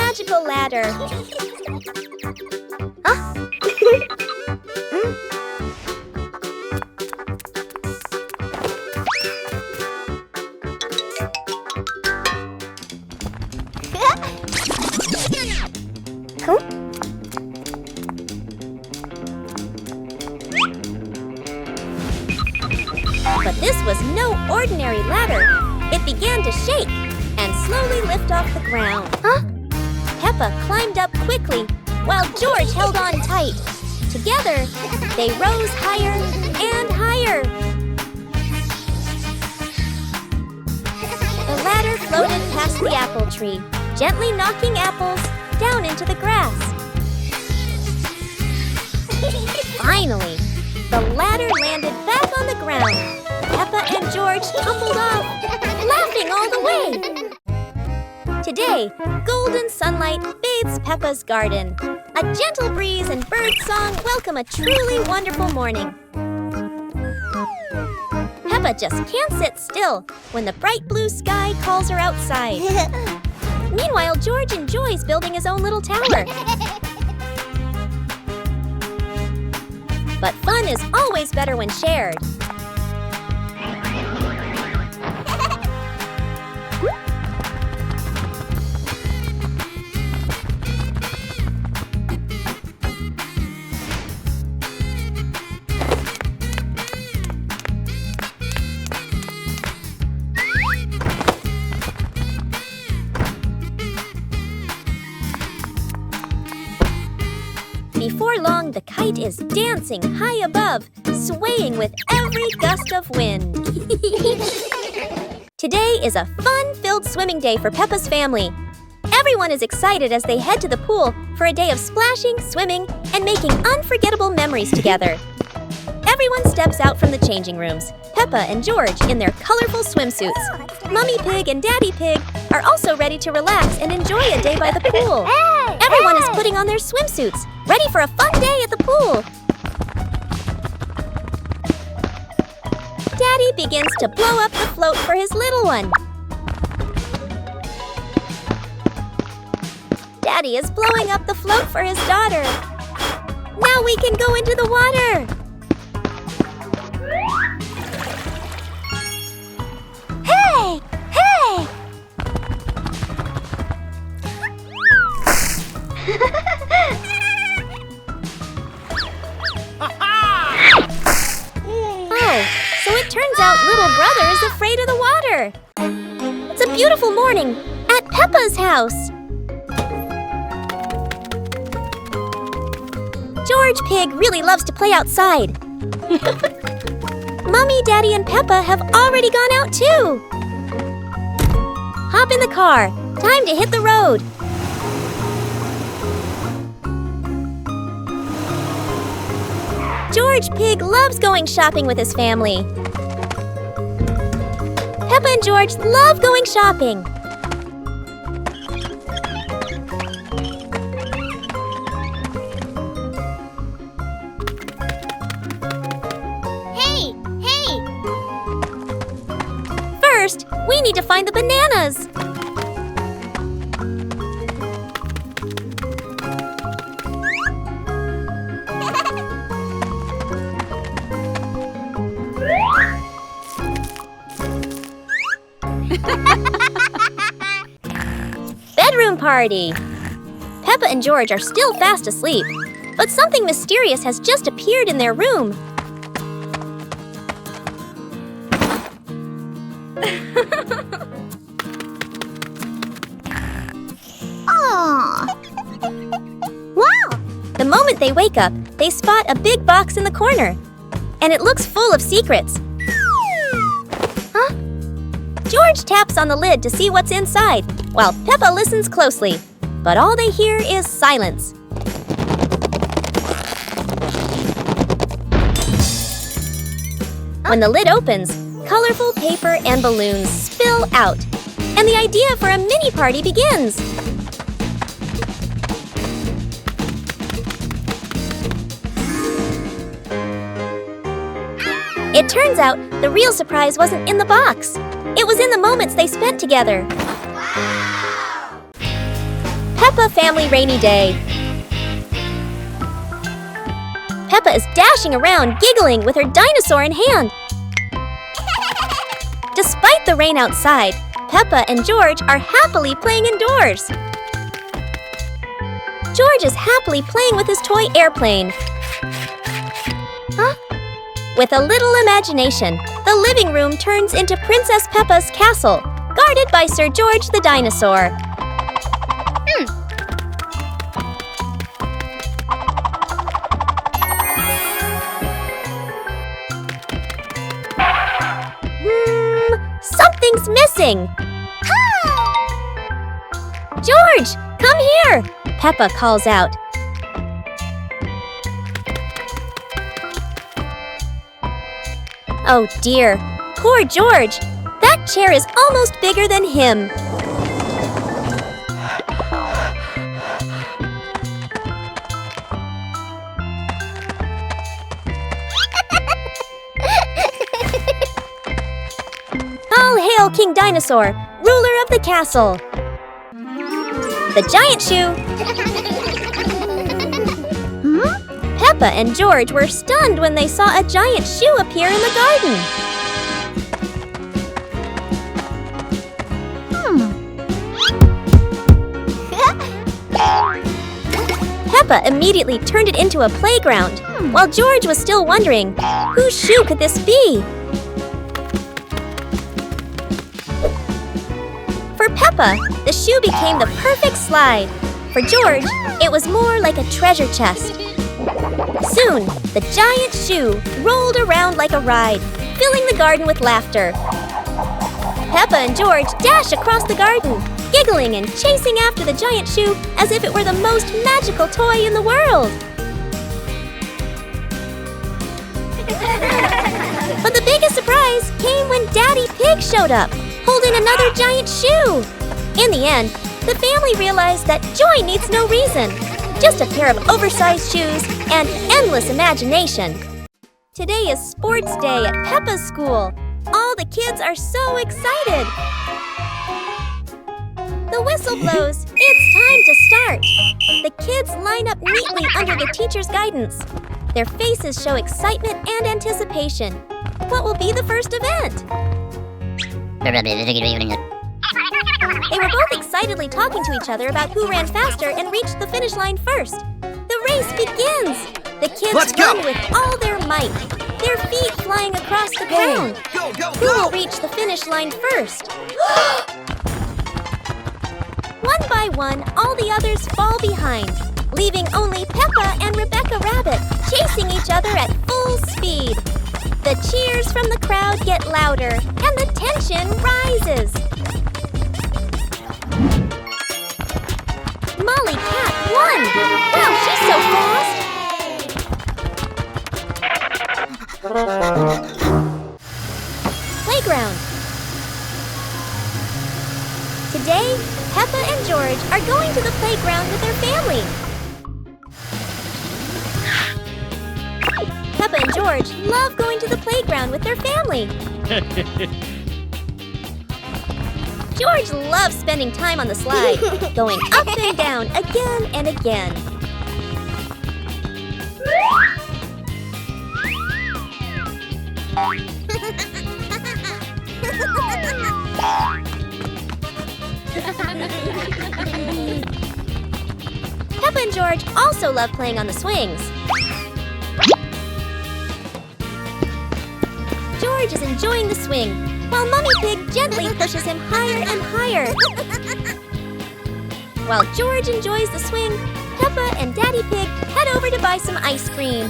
magical ladder. Huh? But this was no ordinary ladder. It began to shake and slowly lift off the ground. Huh? Peppa climbed up quickly while George held on tight. Together, they rose higher and higher. The ladder floated past the apple tree, gently knocking apples down into the grass. Finally, the ladder landed back on the ground. Peppa and George tumbled off, laughing all the way. Today, golden sunlight bathes Peppa's garden. A gentle breeze and bird song welcome a truly wonderful morning. Peppa just can't sit still when the bright blue sky calls her outside. Meanwhile, George enjoys building his own little tower. But fun is always better when shared. Before long, the kite is dancing high above, swaying with every gust of wind. Today is a fun-filled swimming day for Peppa's family. Everyone is excited as they head to the pool for a day of splashing, swimming, and making unforgettable memories together. Everyone steps out from the changing rooms, Peppa and George in their colorful swimsuits. Mummy Pig and Daddy Pig are also ready to relax and enjoy a day by the pool. Everyone is putting on their swimsuits, ready for a fun day at the pool. Daddy begins to blow up the float for his little one. Daddy is blowing up the float for his daughter. Now we can go into the water. Hey! Hey! Oh, so it turns out little brother is afraid of the water. It's a beautiful morning at Peppa's house. George Pig really loves to play outside. Mummy, Daddy, and Peppa have already gone out too. Hop in the car. Time to hit the road. George Pig loves going shopping with his family. Peppa and George love going shopping. Hey! Hey! First, we need to find the bananas. Bedroom party! Peppa and George are still fast asleep, but something mysterious has just appeared in their room. Wow! The moment they wake up, they spot a big box in the corner, and it looks full of secrets. Huh? George taps on the lid to see what's inside, while Peppa listens closely, but all they hear is silence. When the lid opens, colorful paper and balloons spill out, and the idea for a mini party begins. It turns out the real surprise wasn't in the box. It was in the moments they spent together. Wow! Peppa Peppa Family Rainy Day. Peppa is dashing around, giggling with her dinosaur in hand. Despite the rain outside, Peppa and George are happily playing indoors. George is happily playing with his toy airplane. With a little imagination, the living room turns into Princess Peppa's castle, guarded by Sir George the dinosaur. Something's missing! George, come here! Peppa calls out. Oh dear, poor George! That chair is almost bigger than him. All hail King Dinosaur, ruler of the castle! The giant shoe! Peppa and George were stunned when they saw a giant shoe appear in the garden. Peppa immediately turned it into a playground, while George was still wondering, whose shoe could this be? For Peppa, the shoe became the perfect slide. For George, it was more like a treasure chest. Soon, the giant shoe rolled around like a ride, filling the garden with laughter. Peppa and George dash across the garden, giggling and chasing after the giant shoe as if it were the most magical toy in the world. But the biggest surprise came when Daddy Pig showed up, holding another giant shoe. In the end, the family realized that joy needs no reason, just a pair of oversized shoes and endless imagination. Today is sports day at Peppa's school. All the kids are so excited. The whistle blows. It's time to start. The kids line up neatly under the teacher's guidance. Their faces show excitement and anticipation. What will be the first event? They were both excitedly talking to each other about who ran faster and reached the finish line first. The race begins! The kids run with all their might, their feet flying across the ground. Who will reach the finish line first? One by one, all the others fall behind, leaving only Peppa and Rebecca Rabbit chasing each other at full speed. The cheers from the crowd get louder, and the tension rises. Molly Cat won! Wow, she's so fast! Playground. Today, Peppa and George are going to the playground with their family. Peppa and George love going to the playground with their family. George loves spending time on the slide, going up and down again and again. Peppa and George also love playing on the swings. George is enjoying the swing, while Mummy Pig gently pushes him higher and higher. While George enjoys the swing, Peppa and Daddy Pig head over to buy some ice cream.